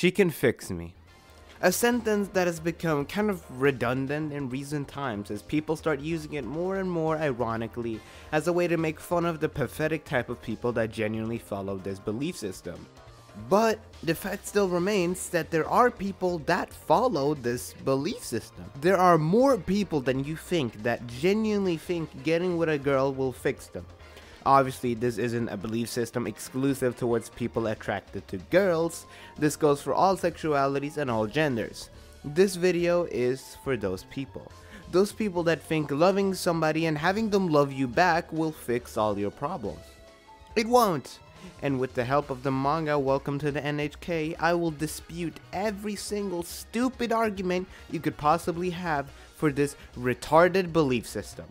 She can fix me. A sentence that has become kind of redundant in recent times as people start using it more and more ironically as a way to make fun of the pathetic type of people that genuinely follow this belief system. But the fact still remains that there are people that follow this belief system. There are more people than you think that genuinely think getting with a girl will fix them. Obviously, this isn't a belief system exclusive towards people attracted to girls. This goes for all sexualities and all genders. This video is for those people. Those people that think loving somebody and having them love you back will fix all your problems. It won't. And with the help of the manga Welcome to the NHK, I will dispute every single stupid argument you could possibly have for this retarded belief system.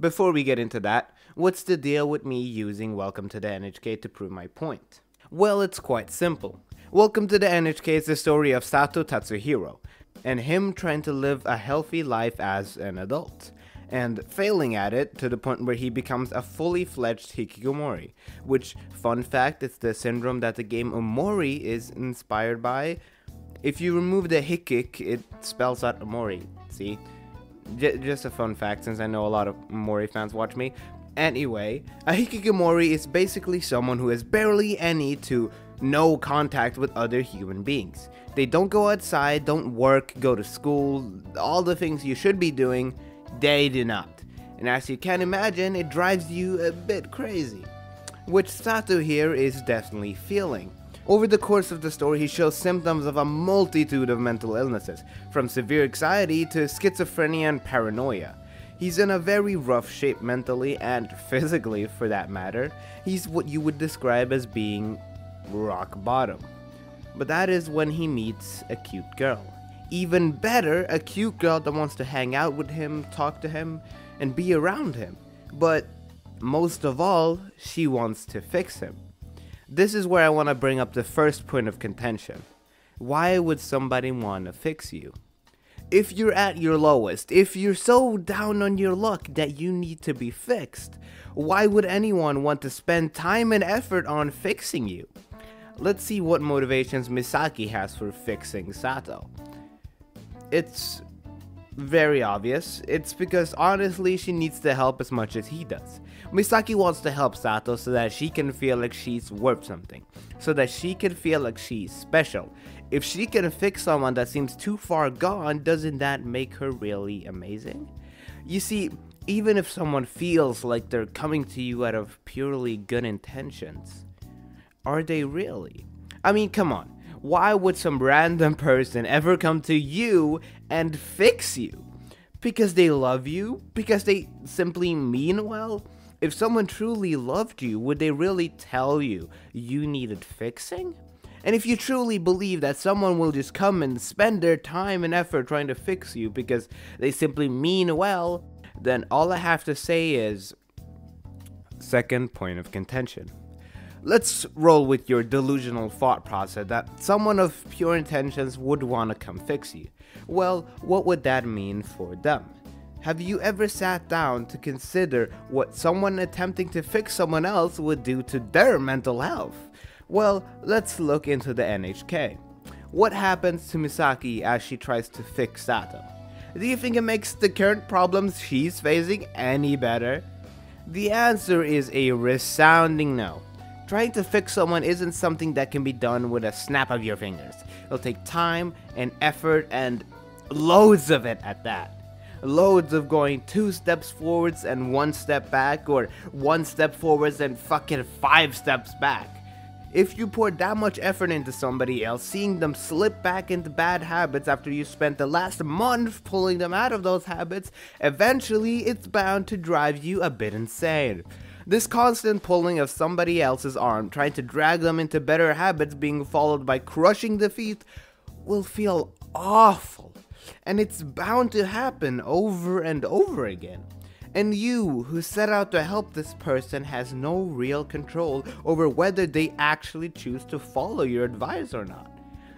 Before we get into that, what's the deal with me using Welcome to the NHK to prove my point? Well, it's quite simple. Welcome to the NHK is the story of Sato Tatsuhiro, and him trying to live a healthy life as an adult, and failing at it to the point where he becomes a fully fledged hikikomori, which, fun fact, it's the syndrome that the game Omori is inspired by. If you remove the hikik, it spells out Omori, see? Just a fun fact since I know a lot of Omori fans watch me. Anyway, a hikikomori is basically someone who has barely any to no contact with other human beings. They don't go outside, don't work, go to school, all the things you should be doing, they do not. And as you can imagine, it drives you a bit crazy. Which Sato here is definitely feeling. Over the course of the story, he shows symptoms of a multitude of mental illnesses, from severe anxiety to schizophrenia and paranoia. He's in a very rough shape mentally and physically for that matter. He's what you would describe as being rock bottom. But that is when he meets a cute girl. Even better, a cute girl that wants to hang out with him, talk to him, and be around him. But most of all, she wants to fix him. This is where I want to bring up the first point of contention. Why would somebody want to fix you? If you're at your lowest, if you're so down on your luck that you need to be fixed, why would anyone want to spend time and effort on fixing you? Let's see what motivations Misaki has for fixing Sato. It's very obvious. It's because honestly she needs the help as much as he does. Misaki wants to help Sato so that she can feel like she's worth something, so that she can feel like she's special. If she can fix someone that seems too far gone, doesn't that make her really amazing? You see, even if someone feels like they're coming to you out of purely good intentions, are they really? I mean, come on. Why would some random person ever come to you and fix you? Because they love you? Because they simply mean well? If someone truly loved you, would they really tell you you needed fixing? And if you truly believe that someone will just come and spend their time and effort trying to fix you because they simply mean well, then all I have to say is, second point of contention. Let's roll with your delusional thought process that someone of pure intentions would want to come fix you. Well, what would that mean for them? Have you ever sat down to consider what someone attempting to fix someone else would do to their mental health? Well, let's look into the NHK. What happens to Misaki as she tries to fix Sato? Do you think it makes the current problems she's facing any better? The answer is a resounding no. Trying to fix someone isn't something that can be done with a snap of your fingers. It'll take time and effort and loads of it at that. Loads of going 2 steps forwards and 1 step back, or 1 step forwards and fucking 5 steps back. If you pour that much effort into somebody else, seeing them slip back into bad habits after you spent the last month pulling them out of those habits, eventually it's bound to drive you a bit insane. This constant pulling of somebody else's arm, trying to drag them into better habits being followed by crushing defeat, will feel awful. And it's bound to happen over and over again. And you, who set out to help this person, has no real control over whether they actually choose to follow your advice or not.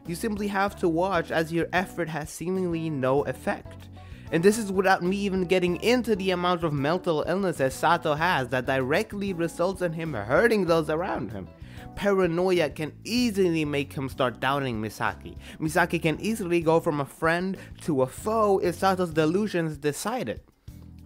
You simply have to watch as your effort has seemingly no effect. And this is without me even getting into the amount of mental illnesses Sato has that directly results in him hurting those around him. Paranoia can easily make him start doubting Misaki. Misaki can easily go from a friend to a foe if Sato's delusions decide it.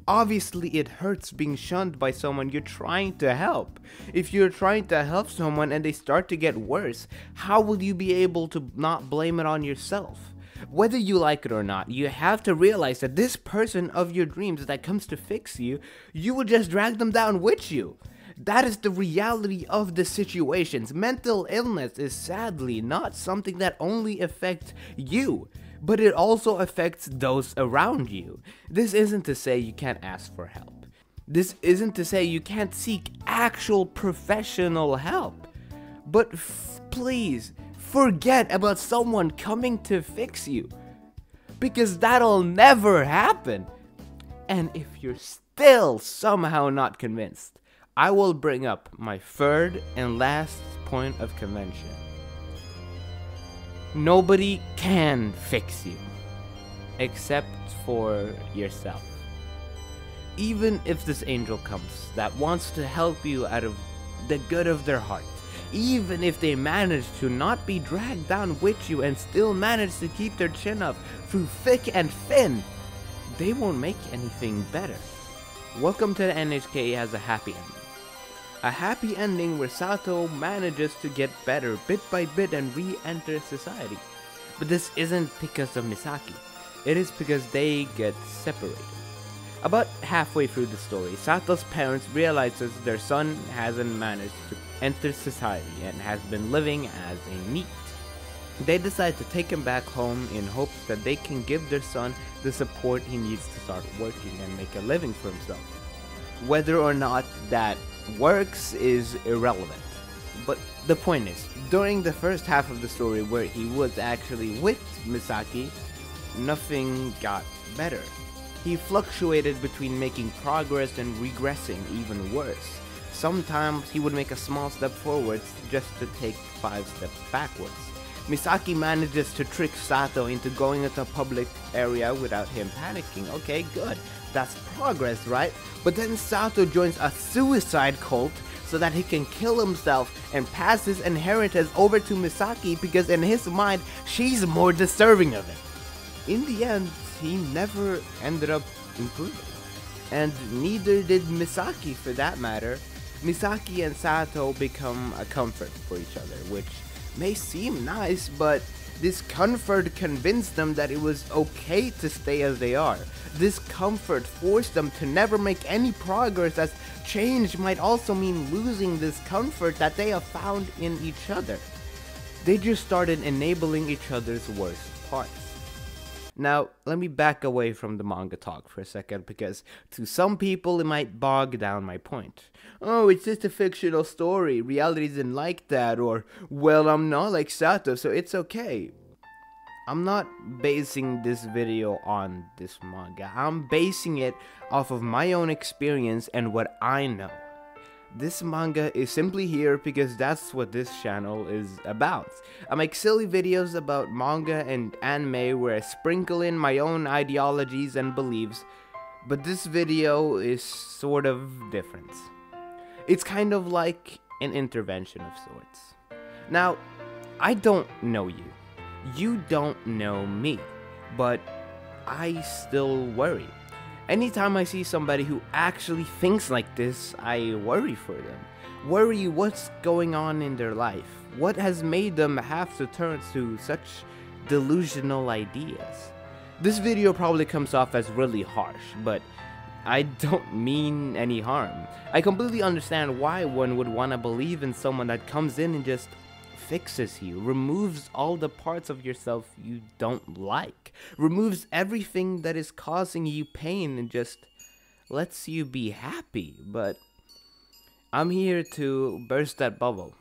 Obviously, it hurts being shunned by someone you're trying to help. If you're trying to help someone and they start to get worse, how will you be able to not blame it on yourself? Whether you like it or not, you have to realize that this person of your dreams that comes to fix you, you will just drag them down with you. That is the reality of the situations. Mental illness is sadly not something that only affects you, but it also affects those around you. This isn't to say you can't ask for help. This isn't to say you can't seek actual professional help. But please, forget about someone coming to fix you, because that'll never happen. And if you're still somehow not convinced, I will bring up my third and last point of convention. Nobody can fix you, except for yourself. Even if this angel comes that wants to help you out of the good of their heart, even if they manage to not be dragged down with you and still manage to keep their chin up through thick and thin, they won't make anything better. Welcome to the NHK has a happy ending. A happy ending where Sato manages to get better bit by bit and re-enter society. But this isn't because of Misaki. It is because they get separated. About halfway through the story, Sato's parents realizes their son hasn't managed to enter society and has been living as a NEET. They decide to take him back home in hopes that they can give their son the support he needs to start working and make a living for himself. Whether or not that works is irrelevant. But the point is, during the first half of the story where he was actually with Misaki, nothing got better. He fluctuated between making progress and regressing even worse. Sometimes he would make a small step forwards just to take 5 steps backwards. Misaki manages to trick Sato into going into a public area without him panicking. Okay, good. That's progress, right? But then Sato joins a suicide cult so that he can kill himself and pass his inheritance over to Misaki because in his mind, she's more deserving of it. In the end, he never ended up improving. And neither did Misaki for that matter. Misaki and Sato become a comfort for each other, which may seem nice, but this comfort convinced them that it was okay to stay as they are. This comfort forced them to never make any progress, as change might also mean losing this comfort that they have found in each other. They just started enabling each other's worst parts. Now, let me back away from the manga talk for a second, because to some people it might bog down my point. Oh, it's just a fictional story, reality isn't like that, or, well, I'm not like Sato, so it's okay. I'm not basing this video on this manga. I'm basing it off of my own experience and what I know. This manga is simply here because that's what this channel is about. I make silly videos about manga and anime where I sprinkle in my own ideologies and beliefs, but this video is sort of different. It's kind of like an intervention of sorts. Now, I don't know you. You don't know me, but I still worry. Anytime I see somebody who actually thinks like this, I worry for them. Worry what's going on in their life. What has made them have to turn to such delusional ideas? This video probably comes off as really harsh, but I don't mean any harm. I completely understand why one would want to believe in someone that comes in and just fixes you, removes all the parts of yourself you don't like, removes everything that is causing you pain and just lets you be happy. But I'm here to burst that bubble.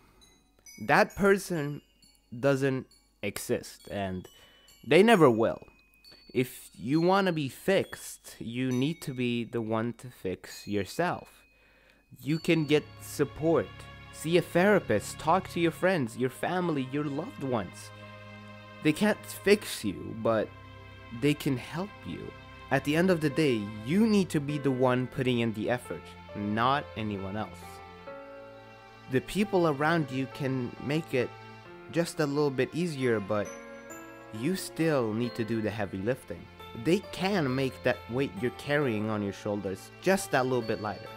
That person doesn't exist, and they never will. If you want to be fixed, you need to be the one to fix yourself. You can get support. See a therapist, talk to your friends, your family, your loved ones. They can't fix you, but they can help you. At the end of the day, you need to be the one putting in the effort, not anyone else. The people around you can make it just a little bit easier, but you still need to do the heavy lifting. They can make that weight you're carrying on your shoulders just that little bit lighter.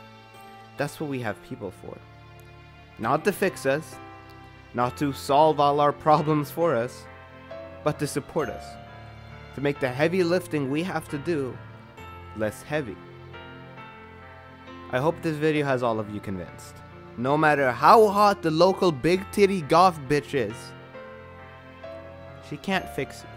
That's what we have people for. Not to fix us, not to solve all our problems for us, but to support us. To make the heavy lifting we have to do less heavy. I hope this video has all of you convinced. No matter how hot the local big titty goth bitch is, she can't fix you.